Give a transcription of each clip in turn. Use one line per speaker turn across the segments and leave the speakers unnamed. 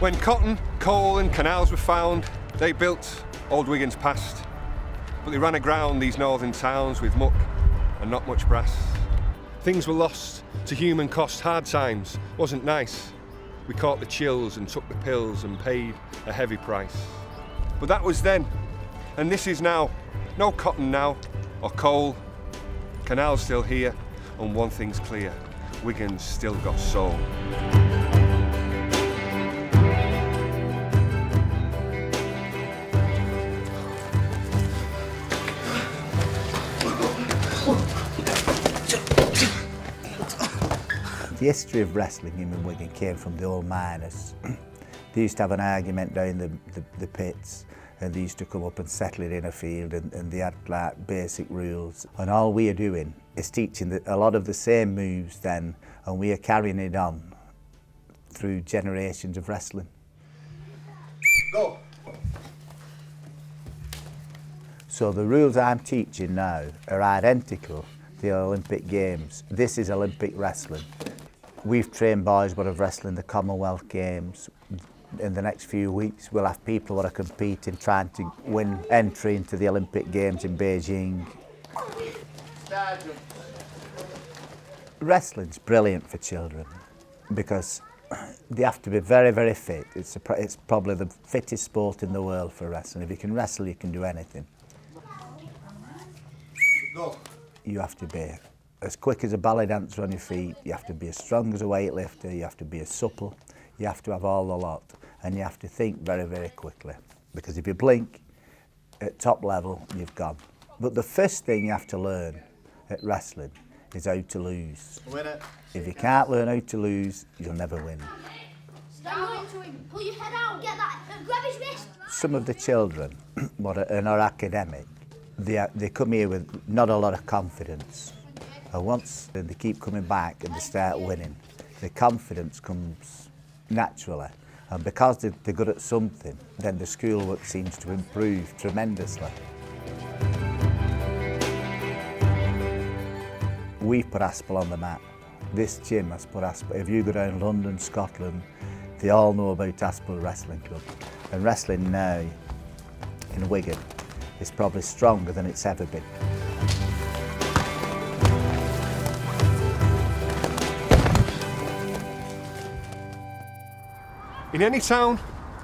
When cotton, coal and canals were found, they built old Wigan's past. But they ran aground these northern towns with muck and not much brass. Things were lost to human cost, hard times wasn't nice. We caught the chills and took the pills and paid a heavy price. But that was then, and this is now. No cotton now, or coal. Canal's still here, and one thing's clear, Wigan's still got soul.
The history of wrestling in Wigan came from the old miners. They used to have an argument down the pits, and they used to come up and settle it in a field, and they had like basic rules. And all we are doing is teaching a lot of the same moves then, and we are carrying it on through generations of wrestling.
Go!
So the rules I'm teaching now are identical to the Olympic Games. This is Olympic wrestling. We've trained boys that have wrestled in the Commonwealth Games. In the next few weeks, we'll have people that are competing, trying to win entry into the Olympic Games in Beijing. Wrestling's brilliant for children because they have to be very, very fit. It's probably the fittest sport in the world for wrestling. If you can wrestle, you can do anything.
Go.
You have to be as quick as a ballet dancer on your feet, you have to be as strong as a weightlifter, you have to be as supple, you have to have all the lot, and you have to think very, very quickly. Because if you blink at top level, you've gone. But the first thing you have to learn at wrestling is how to lose.
Win it.
If you can't learn how to lose, you'll never win.
Stand into him, pull your head out, get that, grab his wrist.
Some of the children are academic. They come here with not a lot of confidence. And once they keep coming back and they start winning, the confidence comes naturally. And because they're good at something, then the schoolwork seems to improve tremendously. We've put Aspel on the map. This gym has put Aspel. If you go down London, Scotland, they all know about Aspel Wrestling Club. And wrestling now in Wigan is probably stronger than it's ever been.
In any town,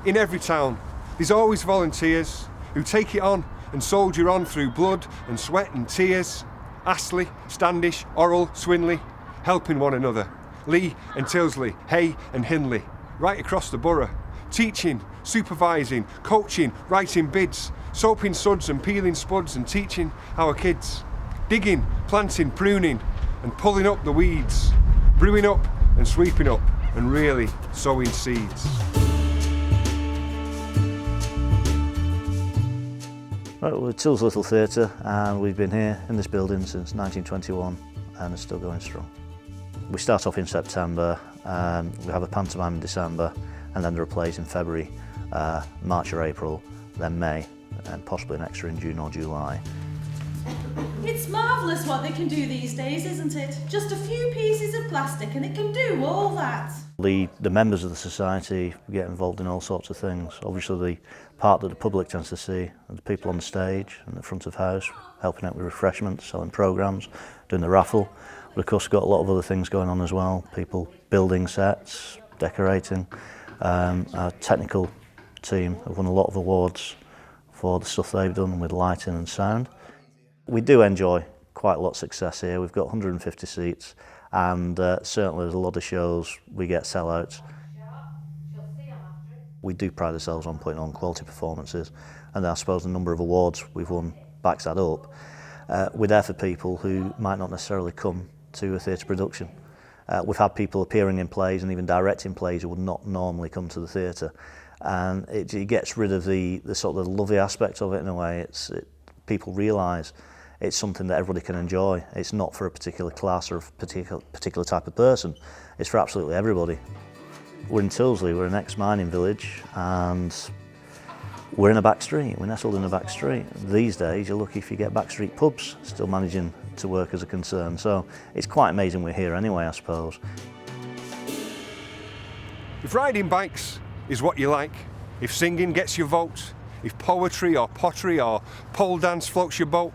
in every town, there's always volunteers who take it on and soldier on through blood and sweat and tears. Astley, Standish, Orrell, Swinley, helping one another. Lee and Tilsley, Hay and Hindley, right across the borough. Teaching, supervising, coaching, writing bids, soaping suds and peeling spuds and teaching our kids. Digging, planting, pruning and pulling up the weeds. Brewing up and sweeping up and really sowing seeds.
Right, we're Tills Little Theatre and we've been here in this building since 1921 and it's still going strong. We start off in September, we have a pantomime in December and then there are plays in February, March or April, then May and possibly an extra in June or July.
It's marvellous what they can do these days, isn't it? Just a few pieces of plastic and it can do all that.
The members of the society get involved in all sorts of things. Obviously the part that the public tends to see are the people on the stage and the front of house, helping out with refreshments, selling programmes, doing the raffle. But of course we've got a lot of other things going on as well, people building sets, decorating. Our technical team have won a lot of awards for the stuff they've done with lighting and sound. We do enjoy quite a lot of success here. We've got 150 seats and certainly there's a lot of shows we get sellouts. We do pride ourselves on putting on quality performances and I suppose the number of awards we've won backs that up. We're there for people who might not necessarily come to a theatre production. We've had people appearing in plays and even directing plays who would not normally come to the theatre, and it gets rid of the sort of lovely aspect of it in a way. People realise it's something that everybody can enjoy. It's not for a particular class or a particular type of person. It's for absolutely everybody. We're in Tilsley, we're an ex-mining village, and we're in a back street. We're nestled in a back street. These days, you're lucky if you get backstreet pubs still managing to work as a concern. So it's quite amazing we're here anyway, I suppose.
If riding bikes is what you like, if singing gets your vote, if poetry or pottery or pole dance floats your boat,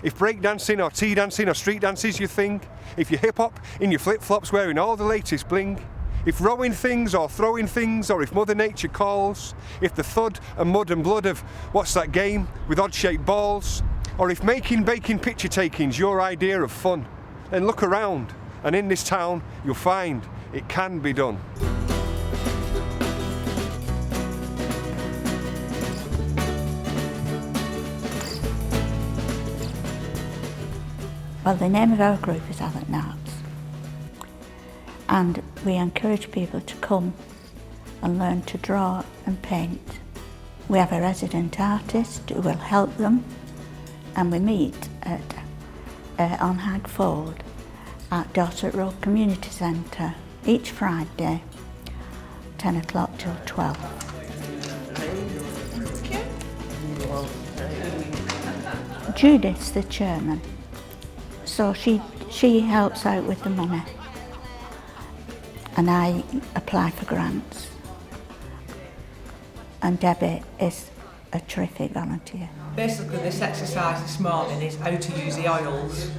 if breakdancing or tea dancing or street dance is your thing, if you hip hop in your flip-flops wearing all the latest bling, if rowing things or throwing things, or if Mother Nature calls, if the thud and mud and blood of what's that game with odd-shaped balls, or if making, baking, picture taking's your idea of fun, then look around, and in this town you'll find it can be done.
Well, the name of our group is Alec Narts, and we encourage people to come and learn to draw and paint. We have a resident artist who will help them, and we meet on Hagfold at Dorset Road Community Centre each Friday, 10 o'clock till 12. Judith's the chairman, so she helps out with the money, and I apply for grants. And Debbie is a terrific volunteer.
Basically, this exercise this morning is how to use the oils,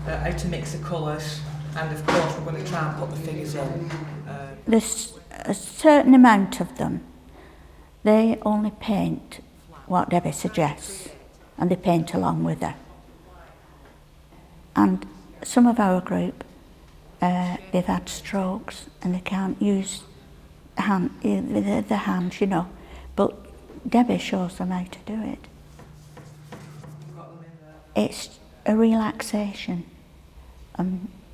how to mix the colours, and of course we're going to try and put the figures in.
There's a certain amount of them. They only paint what Debbie suggests, and they paint along with her. And some of our group, they've had strokes and they can't use the hands, you know, but Debbie shows them how to do it. It's a relaxation,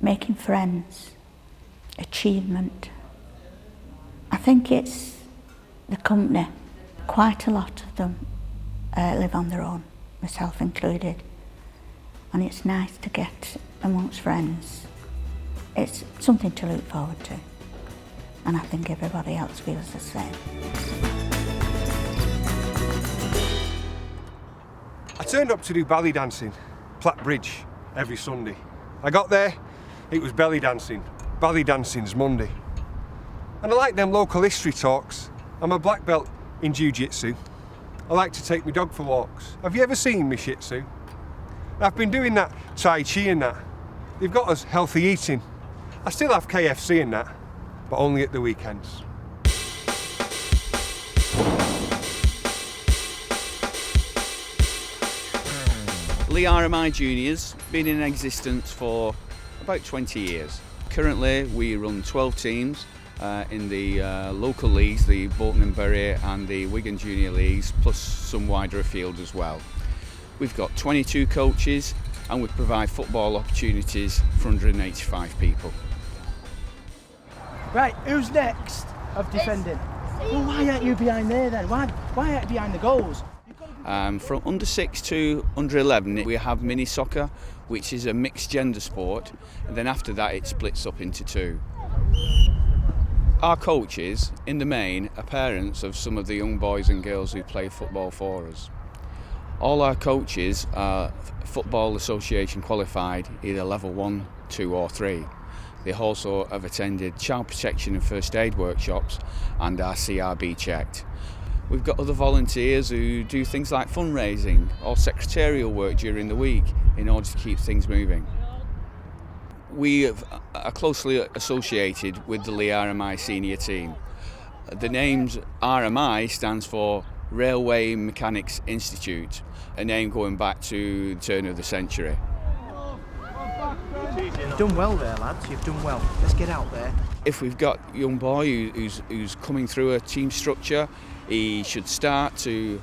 making friends, achievement. I think it's the company. Quite a lot of them live on their own, myself included. And it's nice to get amongst friends. It's something to look forward to. And I think everybody else feels the same.
I turned up to do belly dancing, Platt Bridge, every Sunday. I got there, it was belly dancing. Belly dancing's Monday. And I like them local history talks. I'm a black belt in jiu-jitsu. I like to take my dog for walks. Have you ever seen me shih tzu? I've been doing that Tai Chi and that. They've got us healthy eating. I still have KFC and that, but only at the weekends.
Lee RMI Juniors been in existence for about 20 years. Currently we run 12 teams in the local leagues, the Bolton and Bury and the Wigan Junior Leagues, plus some wider afield as well. We've got 22 coaches and we provide football opportunities for 185 people.
Right, who's next of defending? Well, why aren't you behind there then? Why aren't you behind the goals?
From under 6 to under 11 we have mini soccer, which is a mixed gender sport, and then after that it splits up into 2. Our coaches, in the main, are parents of some of the young boys and girls who play football for us. All our coaches are Football Association qualified, either level 1, 2 or 3. They also have attended child protection and first aid workshops and are CRB checked. We've got other volunteers who do things like fundraising or secretarial work during the week in order to keep things moving. We are closely associated with the Lee RMI senior team. The names RMI stands for Railway Mechanics Institute, a name going back to the turn of the century.
You've done well there, lads, you've done well. Let's get out there.
If we've got a young boy who's coming through a team structure, he should start to,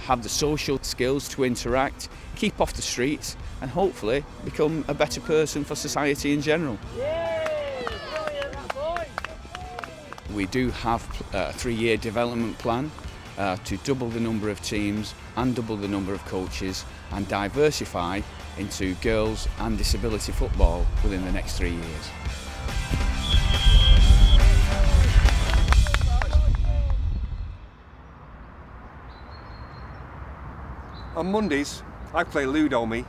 have the social skills to interact, keep off the streets, and hopefully become a better person for society in general. We do have a 3-year development plan to double the number of teams and double the number of coaches and diversify into girls and disability football within the next 3 years.
On Mondays, I play Ludo me.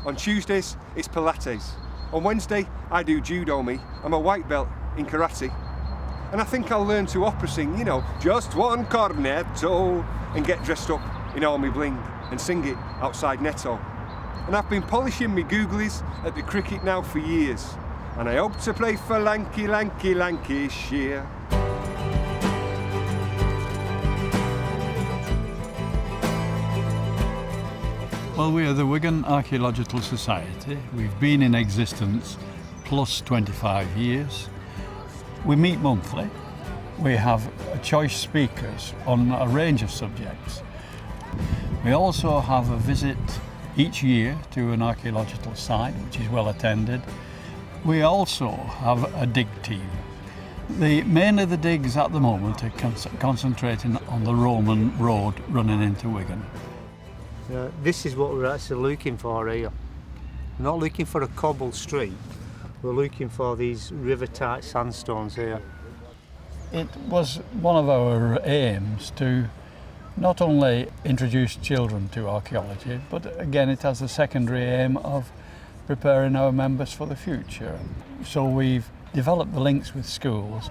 On Tuesdays, it's Pilates. On Wednesday, I do Judo me. I'm a white belt in karate. And I think I'll learn to opera sing, you know, just one cornetto, and get dressed up in all my bling and sing it outside Netto. And I've been polishing me googlies at the cricket now for years, and I hope to play for Lancashire.
Well, we are the Wigan Archaeological Society. We've been in existence plus 25 years. We meet monthly. We have choice speakers on a range of subjects. We also have a visit each year to an archaeological site, which is well attended. We also have a dig team. Mainly the digs at the moment are concentrating on the Roman road running into Wigan.
This is what we're actually looking for here. We're not looking for a cobbled street, we're looking for these river-tight sandstones here.
It was one of our aims to not only introduce children to archaeology, but again it has the secondary aim of preparing our members for the future. So we've developed the links with schools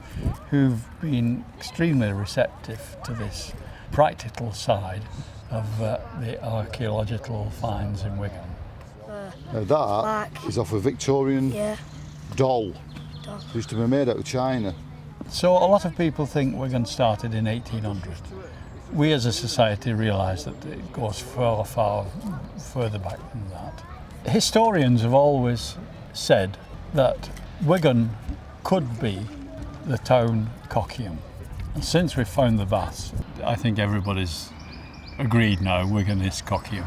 who've been extremely receptive to this practical side of the archaeological finds in Wigan.
Now that is off a Victorian doll. It used to be made out of China.
So a lot of people think Wigan started in 1800. We as a society realise that it goes far, far further back than that. Historians have always said that Wigan could be the town Coccium. And since we've found the baths, I think everybody's agreed now Wigan is Coccium.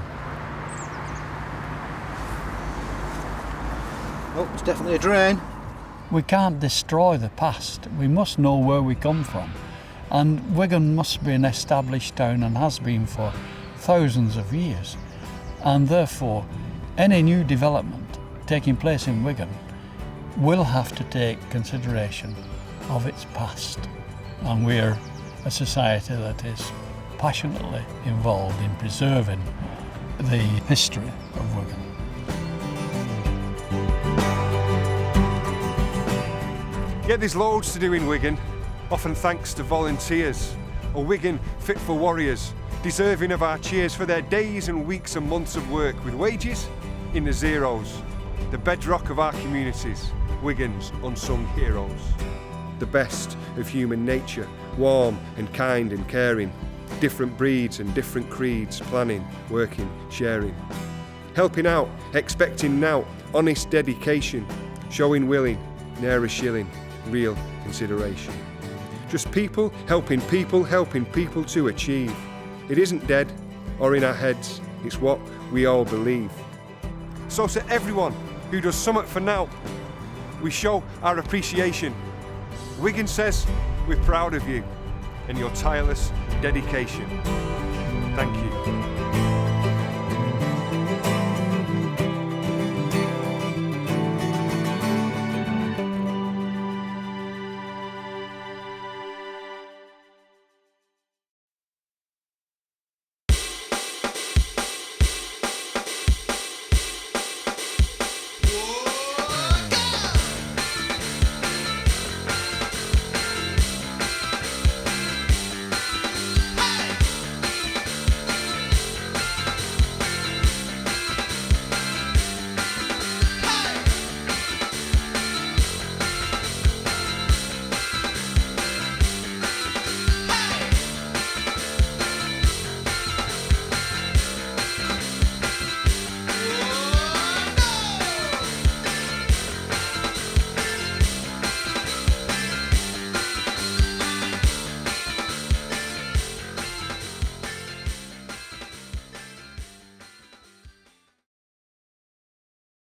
Oh, it's definitely a drain.
We can't destroy the past. We must know where we come from. And Wigan must be an established town and has been for thousands of years. And therefore, any new development taking place in Wigan will have to take consideration of its past. And we're a society that is passionately involved in preserving the history of Wigan.
Yeah, there's loads to do in Wigan, often thanks to volunteers, a Wigan fit for warriors, deserving of our cheers for their days and weeks and months of work with wages in the zeros, the bedrock of our communities, Wigan's unsung heroes. The best of human nature, warm and kind and caring, different breeds and different creeds, planning, working, sharing. Helping out, expecting now, honest dedication, showing willing, ne'er a shilling, real consideration. Just people helping people to achieve. It isn't dead or in our heads, it's what we all believe. So to everyone who does something for now, we show our appreciation. Wigan says we're proud of you and your tireless dedication. Thank you.